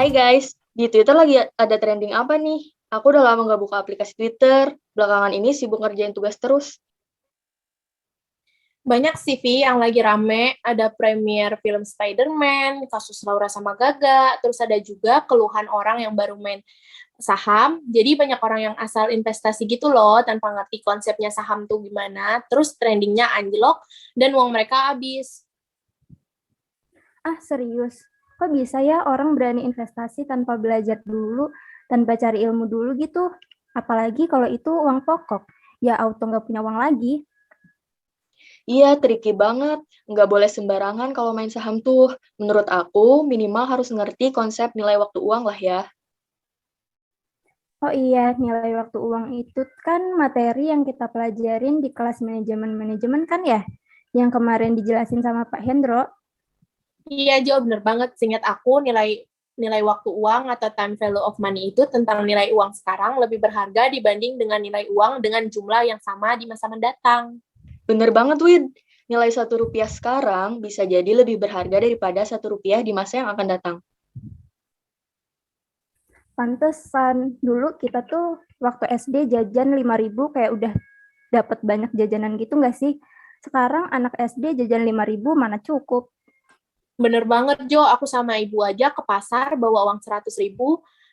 Hai guys, di Twitter lagi ada trending apa nih? Aku udah lama nggak buka aplikasi Twitter. Belakangan ini sibuk ngerjain tugas terus. Banyak CV yang lagi rame, ada premier film Spider-Man, kasus Laura sama Gaga, terus ada juga keluhan orang yang baru main saham. Jadi banyak orang yang asal investasi gitu loh, tanpa ngerti konsepnya saham tuh gimana, terus trendingnya anjlok, dan uang mereka habis. Ah, serius? Kok bisa ya orang berani investasi tanpa belajar dulu, tanpa cari ilmu dulu gitu? Apalagi kalau itu uang pokok. Ya auto nggak punya uang lagi. Iya, tricky banget. Nggak boleh sembarangan kalau main saham tuh. Menurut aku, minimal harus ngerti konsep nilai waktu uang lah ya. Oh iya, nilai waktu uang itu kan materi yang kita pelajarin di kelas manajemen-manajemen kan ya? Yang kemarin dijelasin sama Pak Hendro. Iya, Jo, bener banget. Seingat aku, nilai nilai waktu uang atau time value of money itu tentang nilai uang sekarang lebih berharga dibanding dengan nilai uang dengan jumlah yang sama di masa mendatang. Bener banget, Wid. Nilai Rp1 sekarang bisa jadi lebih berharga daripada Rp1 di masa yang akan datang. Pantesan dulu kita tuh waktu SD jajan 5.000 kayak udah dapat banyak jajanan gitu nggak sih? Sekarang anak SD jajan 5.000 mana cukup. Bener banget, Jo. Aku sama ibu aja ke pasar bawa uang 100.000,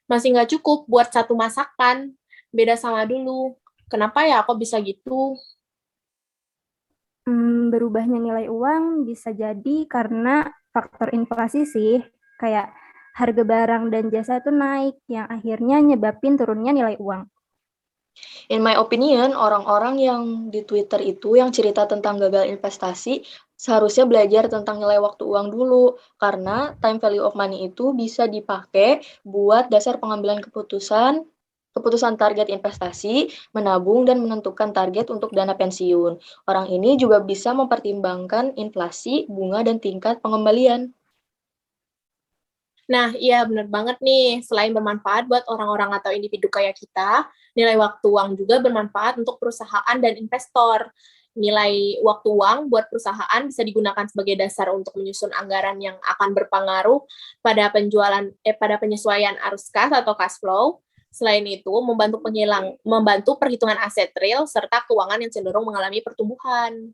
masih nggak cukup buat satu masakan. Beda sama dulu. Kenapa ya kok bisa gitu? Berubahnya nilai uang bisa jadi karena faktor inflasi sih, kayak harga barang dan jasa itu naik, yang akhirnya nyebabin turunnya nilai uang. In my opinion, orang-orang yang di Twitter itu yang cerita tentang gagal investasi seharusnya belajar tentang nilai waktu uang dulu, karena time value of money itu bisa dipakai buat dasar pengambilan keputusan target investasi, menabung, dan menentukan target untuk dana pensiun. Orang ini juga bisa mempertimbangkan inflasi, bunga, dan tingkat pengembalian. Nah, iya bener banget nih. Selain bermanfaat buat orang-orang atau individu kayak kita, nilai waktu uang juga bermanfaat untuk perusahaan dan investor. Nilai waktu uang buat perusahaan bisa digunakan sebagai dasar untuk menyusun anggaran yang akan berpengaruh pada penyesuaian arus kas atau cash flow. Selain itu, membantu perhitungan aset real serta keuangan yang cenderung mengalami pertumbuhan.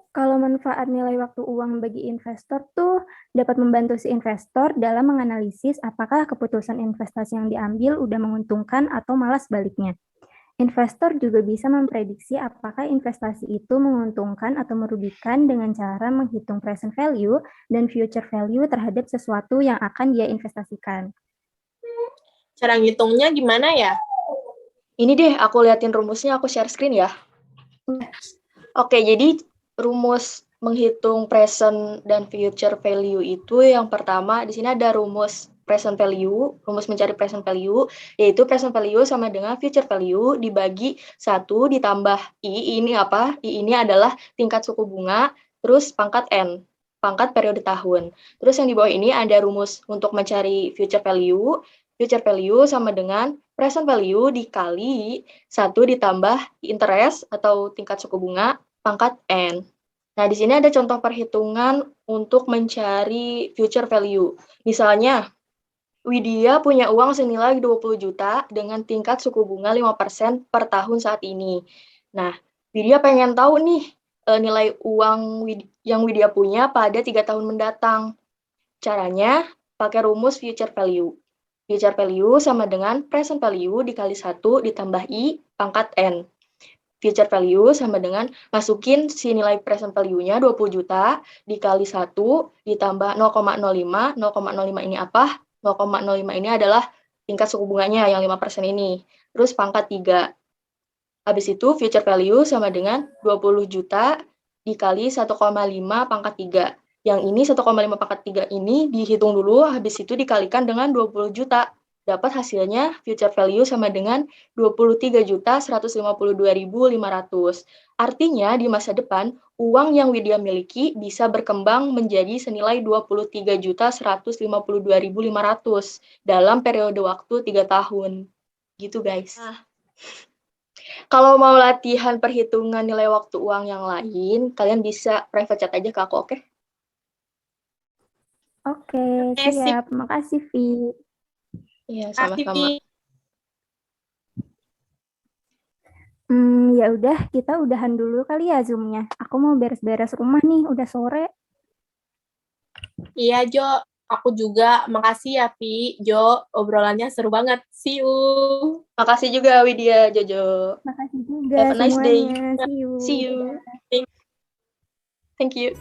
Kalau manfaat nilai waktu uang bagi investor tuh dapat membantu si investor dalam menganalisis apakah keputusan investasi yang diambil udah menguntungkan atau malah sebaliknya. Investor juga bisa memprediksi apakah investasi itu menguntungkan atau merugikan dengan cara menghitung present value dan future value terhadap sesuatu yang akan dia investasikan. Cara ngitungnya gimana ya? Ini deh, aku liatin rumusnya, aku share screen ya. Oke, jadi rumus menghitung present dan future value itu yang pertama, di sini ada rumus present value, rumus mencari present value, yaitu present value sama dengan future value dibagi 1 ditambah I, ini apa? I ini adalah tingkat suku bunga, terus pangkat N, pangkat periode tahun. Terus yang di bawah ini ada rumus untuk mencari future value sama dengan present value dikali 1 ditambah interest atau tingkat suku bunga pangkat N. Nah, di sini ada contoh perhitungan untuk mencari future value. Misalnya, Widya punya uang senilai 20 juta dengan tingkat suku bunga 5% per tahun saat ini. Nah, Widya pengen tahu nih nilai uang yang Widya punya pada 3 tahun mendatang. Caranya pakai rumus future value. Future value sama dengan present value dikali 1 ditambah I pangkat N. Future value sama dengan masukin si nilai present value-nya 20 juta dikali 1 ditambah 0,05. 0,05 ini apa? 0,05 ini adalah tingkat suku bunganya yang 5% ini. Terus pangkat 3. Habis itu future value sama dengan 20 juta dikali 1,5 pangkat 3. Yang ini 1,5 pangkat 3 ini dihitung dulu, habis itu dikalikan dengan 20 juta. Dapat hasilnya future value sama dengan 23.152.500. Artinya di masa depan, uang yang Widya miliki bisa berkembang menjadi senilai 23.152.500 dalam periode waktu 3 tahun. Gitu guys. Kalau mau latihan perhitungan nilai waktu uang yang lain, kalian bisa private chat aja ke aku, oke? Oke, Oke, sip. siap. Makasih, Vi. Iya, Kasih, sama-sama. Vi. Ya udah, kita udahan dulu kali ya Zoom-nya. Aku mau beres-beres rumah nih, udah sore. Iya, Jo. Aku juga. Makasih ya, Vi. Jo, obrolannya seru banget. See you. Makasih juga Widya, Jojo. Makasih juga Have a nice day. semuanya. See you. See you. Dadah. Thank you.